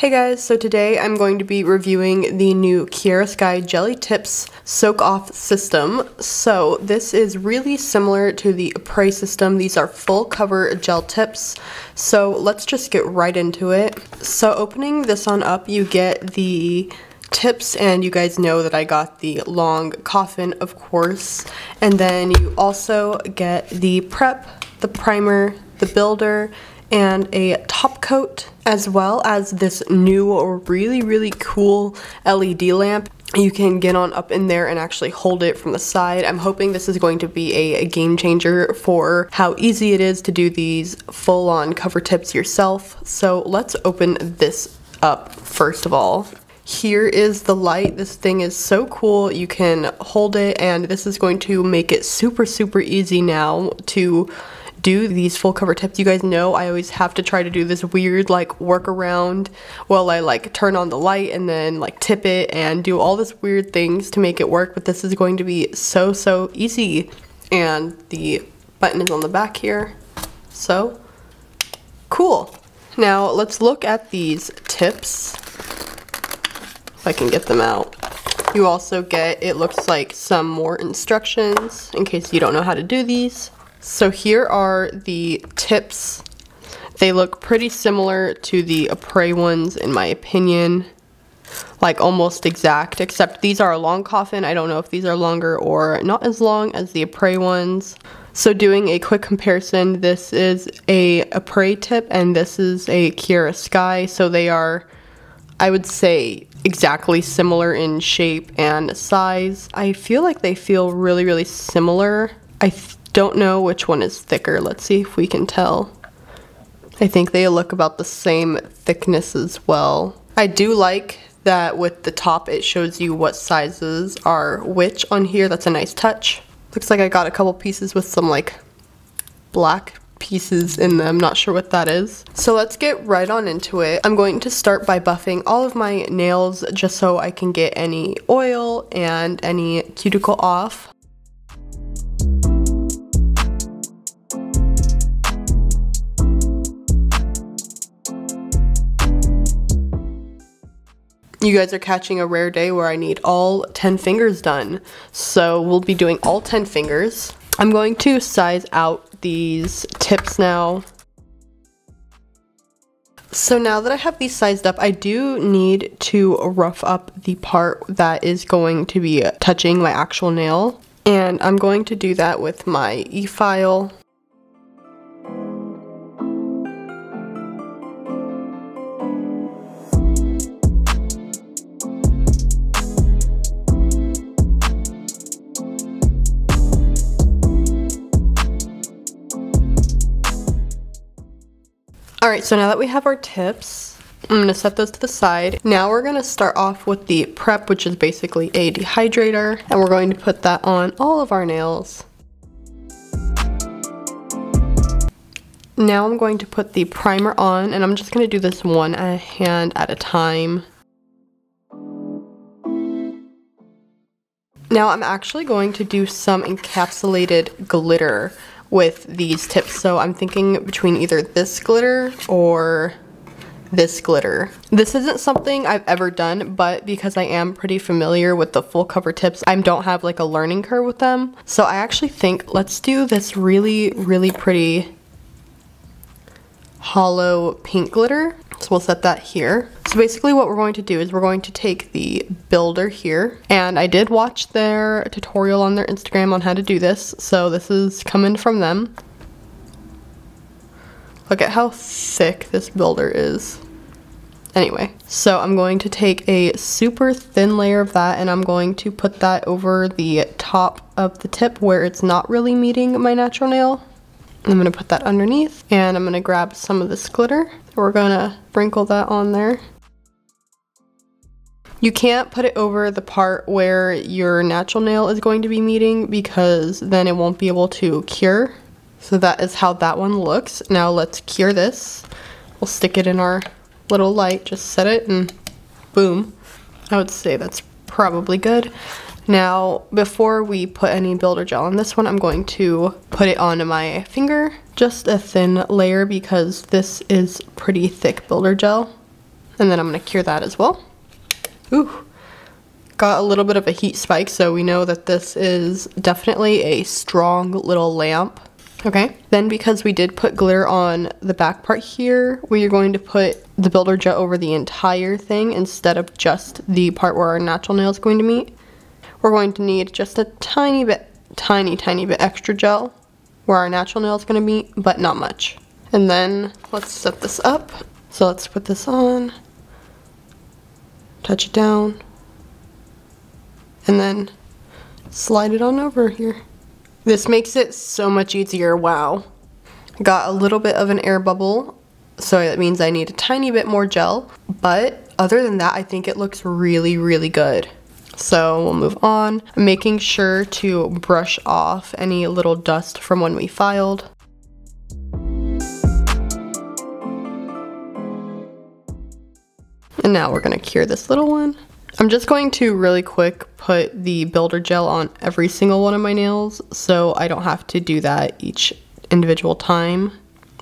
Hey guys, so today I'm going to be reviewing the new Kiara Sky Gelly Tips Soak Off System. So this is really similar to the apres system. These are full cover gel tips. So let's just get right into it. So opening this on up, you get the tips, and you guys know that I got the long coffin, of course. And then you also get the prep, the primer, the builder, and a top coat, as well as this new really cool LED lamp. You can get on up in there and actually hold it from the side. I'm hoping this is going to be a game changer for how easy it is to do these full-on cover tips yourself. So let's open this up first of all. Here is the light. This thing is so cool. You can hold it, and this is going to make it super easy now to do these full cover tips. You guys know I always have to try to do this weird like workaround while I like turn on the light and then like tip it and do all this weird things to make it work, but this is going to be so easy. And the button is on the back here. So cool. Now let's look at these tips. If I can get them out. You also get, it looks like, some more instructions in case you don't know how to do these. So here are the tips. They look pretty similar to the apres ones in my opinion, like almost exact, except these are a long coffin. I don't know if these are longer or not as long as the apres ones. So doing a quick comparison, this is a apres tip and this is a Kiara Sky, so they are, I would say, exactly similar in shape and size. I feel like they feel really similar. I don't know which one is thicker. Let's see if we can tell. I think they look about the same thickness as well. I do like that with the top it shows you what sizes are which on here. That's a nice touch. Looks like I got a couple pieces with some like black pieces in them. Not sure what that is. So let's get right on into it. I'm going to start by buffing all of my nails just so I can get any oil and any cuticle off. You guys are catching a rare day where I need all 10 fingers done. So we'll be doing all 10 fingers. I'm going to size out these tips now. So now that I have these sized up, I do need to rough up the part that is going to be touching my actual nail. And I'm going to do that with my e-file. Alright, so now that we have our tips, I'm going to set those to the side. Now we're going to start off with the prep, which is basically a dehydrator, and we're going to put that on all of our nails. Now I'm going to put the primer on, and I'm just going to do this one hand at a time. Now I'm actually going to do some encapsulated glitter with these tips, so I'm thinking between either this glitter or this glitter. This isn't something I've ever done, but because I am pretty familiar with the full cover tips, I don't have like a learning curve with them. So I actually think let's do this really pretty hollow pink glitter. So we'll set that here. So basically what we're going to do is we're going to take the builder here, and I did watch their tutorial on their Instagram on how to do this, so this is coming from them. Look at how thick this builder is. Anyway, so I'm going to take a super thin layer of that, and I'm going to put that over the top of the tip where it's not really meeting my natural nail. I'm going to put that underneath, and I'm going to grab some of this glitter. We're going to sprinkle that on there. You can't put it over the part where your natural nail is going to be meeting because then it won't be able to cure. So that is how that one looks. Now let's cure this. We'll stick it in our little light, just set it and boom. I would say that's probably good. Now, before we put any builder gel on this one, I'm going to put it onto my finger, just a thin layer because this is pretty thick builder gel. And then I'm going to cure that as well. Ooh, got a little bit of a heat spike, so we know that this is definitely a strong little lamp. Okay, then because we did put glitter on the back part here, we are going to put the builder gel over the entire thing instead of just the part where our natural nail is going to meet. We're going to need just a tiny bit, tiny bit extra gel where our natural nail is going to meet, but not much. And then let's set this up. So let's put this on, touch it down, and then slide it on over here. This makes it so much easier, wow. Got a little bit of an air bubble, so that means I need a tiny bit more gel, but other than that, I think it looks really, really good. So we'll move on. I'm making sure to brush off any little dust from when we filed. And now we're gonna cure this little one. I'm just going to really quick put the builder gel on every single one of my nails so I don't have to do that each individual time.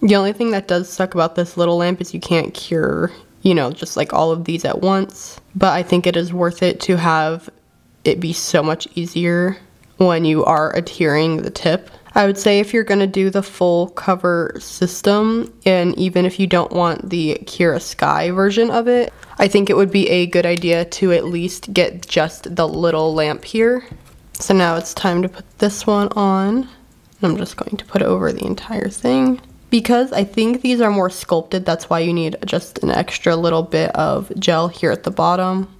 The only thing that does suck about this little lamp is you can't cure, you know, just like all of these at once. But I think it is worth it to have it be so much easier when you are adhering the tip. I would say if you're going to do the full cover system, and even if you don't want the Kiara Sky version of it, I think it would be a good idea to at least get just the little lamp here. So now it's time to put this one on. I'm just going to put it over the entire thing. Because I think these are more sculpted, that's why you need just an extra little bit of gel here at the bottom.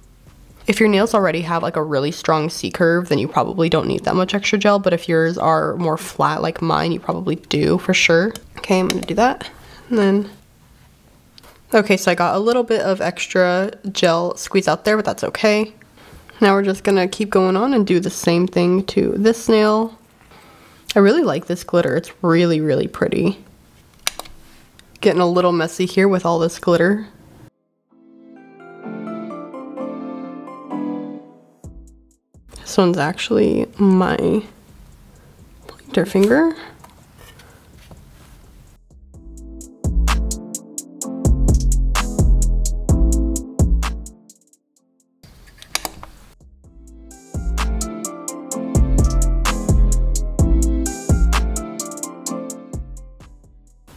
If your nails already have like a really strong C curve, then you probably don't need that much extra gel, but if yours are more flat like mine, you probably do for sure. Okay, I'm gonna do that. And then, okay, so I got a little bit of extra gel squeeze out there, but that's okay. Now we're just gonna keep going on and do the same thing to this nail. I really like this glitter, it's really, really pretty. Getting a little messy here with all this glitter. This one's actually my pointer finger.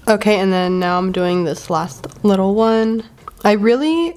Okay, and then now I'm doing this last little one. I really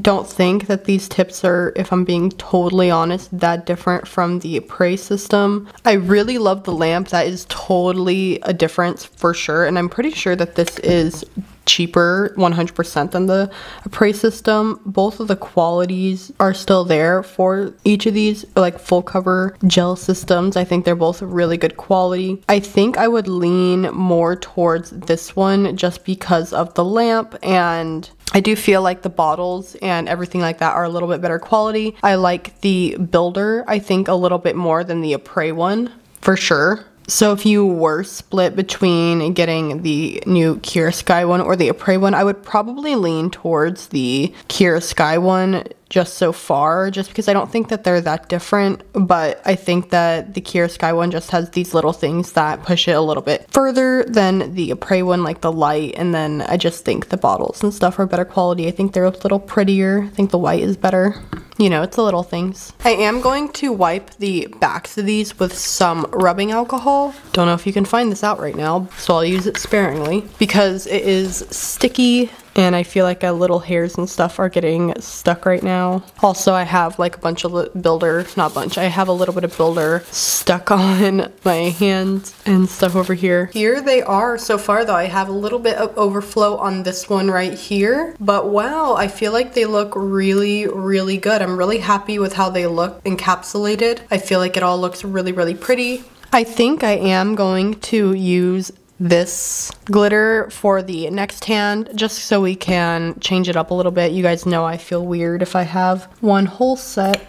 don't think that these tips are, if I'm being totally honest, that different from the apres system. I really love the lamp. That is totally a difference for sure, and I'm pretty sure that this is cheaper 100% than the apres system. Both of the qualities are still there for each of these like full cover gel systems. I think they're both really good quality. I think I would lean more towards this one just because of the lamp, and I do feel like the bottles and everything like that are a little bit better quality. I like the builder, I think, a little bit more than the apres one, for sure. So if you were split between getting the new Kiara Sky one or the apres one, I would probably lean towards the Kiara Sky one just so far, just because I don't think that they're that different, but I think that the Kiara Sky one just has these little things that push it a little bit further than the apres one, like the light, and then I just think the bottles and stuff are better quality. I think they're a little prettier. I think the white is better. You know, it's the little things. I am going to wipe the backs of these with some rubbing alcohol. Don't know if you can find this out right now, so I'll use it sparingly because it is sticky and I feel like little hairs and stuff are getting stuck right now. Also, I have like a bunch of builder, not bunch, I have a little bit of builder stuck on my hands and stuff over here. Here they are so far though. I have a little bit of overflow on this one right here, but wow, I feel like they look really, really good. I'm really happy with how they look encapsulated. I feel like it all looks really, really pretty. I think I am going to use this glitter for the next hand just so we can change it up a little bit. You guys know I feel weird if I have one whole set,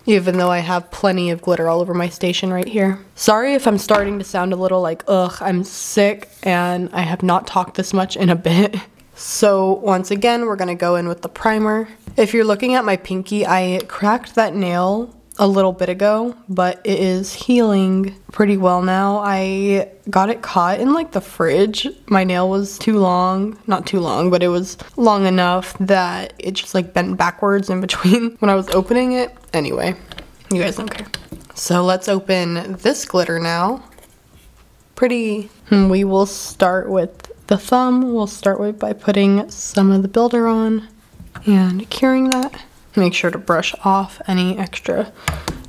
even though I have plenty of glitter all over my station right here. Sorry if I'm starting to sound a little like, ugh, I'm sick and I have not talked this much in a bit. So once again, we're gonna go in with the primer. If you're looking at my pinky, I cracked that nail a little bit ago, but it is healing pretty well now. I got it caught in like the fridge. My nail was too long, not too long, but it was long enough that it just like bent backwards in between when I was opening it. Anyway, you guys don't care. So let's open this glitter now. Pretty. We will start with the thumb. We'll start with by putting some of the builder on and curing that. Make sure to brush off any extra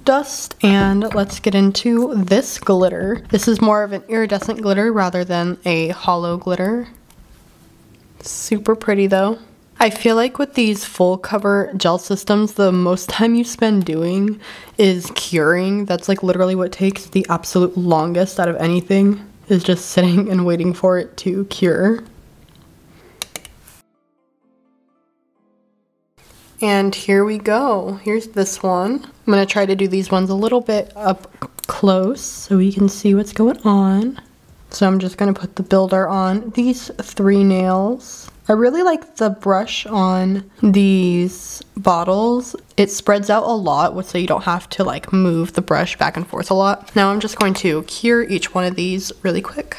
dust, and let's get into this glitter. This is more of an iridescent glitter rather than a hollow glitter. Super pretty though. I feel like with these full cover gel systems, the most time you spend doing is curing. That's like literally what takes the absolute longest out of anything, is just sitting and waiting for it to cure. And here we go. Here's this one. I'm going to try to do these ones a little bit up close so we can see what's going on. So I'm just going to put the builder on these 3 nails. I really like the brush on these bottles. It spreads out a lot so you don't have to like move the brush back and forth a lot. Now I'm just going to cure each one of these really quick.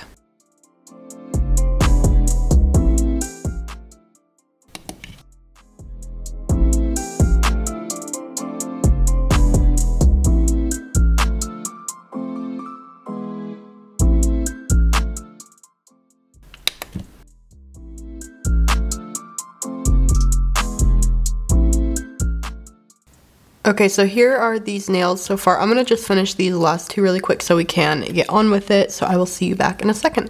Okay, so here are these nails so far. I'm going to just finish these last 2 really quick so we can get on with it. So I will see you back in a second.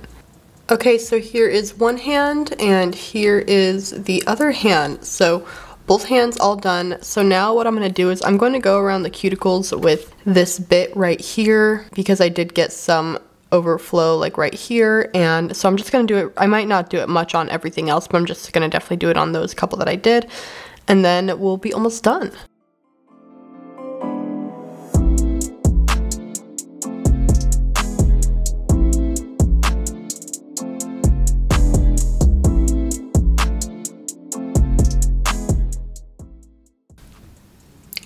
Okay, so here is one hand and here is the other hand. So both hands all done. So now what I'm going to do is I'm going to go around the cuticles with this bit right here because I did get some overflow like right here, and so I'm just going to do it. I might not do it much on everything else, but I'm just going to definitely do it on those couple that I did, and then we'll be almost done.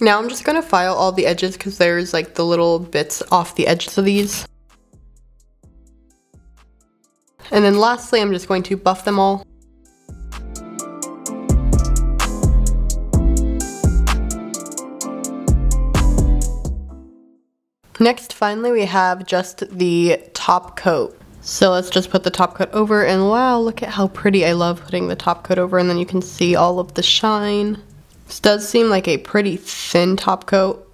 Now I'm just going to file all the edges because there's like the little bits off the edges of these. And then lastly, I'm just going to buff them all. Next, finally, we have just the top coat. So let's just put the top coat over, and wow, look at how pretty. I love putting the top coat over, and then you can see all of the shine. This does seem like a pretty thin top coat,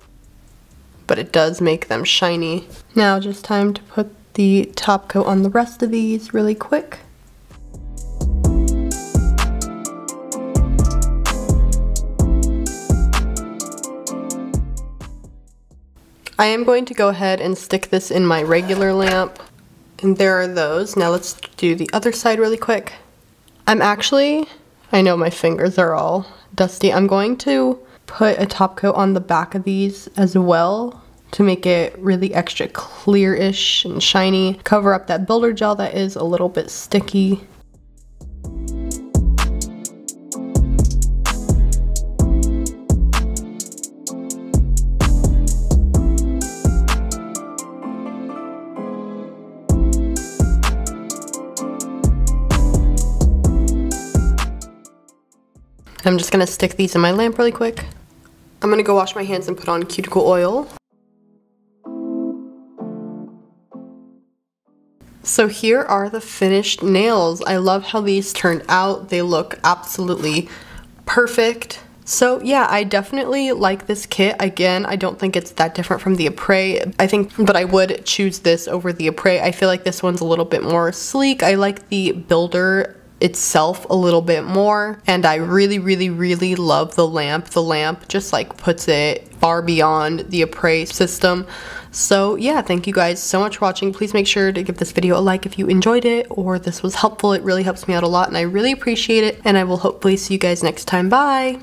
but it does make them shiny. Now just time to put the top coat on the rest of these really quick. I am going to go ahead and stick this in my regular lamp, and there are those. Now let's do the other side really quick. I know my fingers are all dusty. I'm going to put a top coat on the back of these as well to make it really extra clear-ish and shiny. Cover up that builder gel that is a little bit sticky. I'm just going to stick these in my lamp really quick. I'm going to go wash my hands and put on cuticle oil. So here are the finished nails. I love how these turned out. They look absolutely perfect. So yeah, I definitely like this kit. Again, I don't think it's that different from the apres. But I would choose this over the apres. I feel like this one's a little bit more sleek. I like the builder itself a little bit more, and I really love the lamp. The lamp just like puts it far beyond the apres system. So yeah, thank you guys so much for watching. Please make sure to give this video a like if you enjoyed it or this was helpful. It really helps me out a lot and I really appreciate it, and I will hopefully see you guys next time. Bye!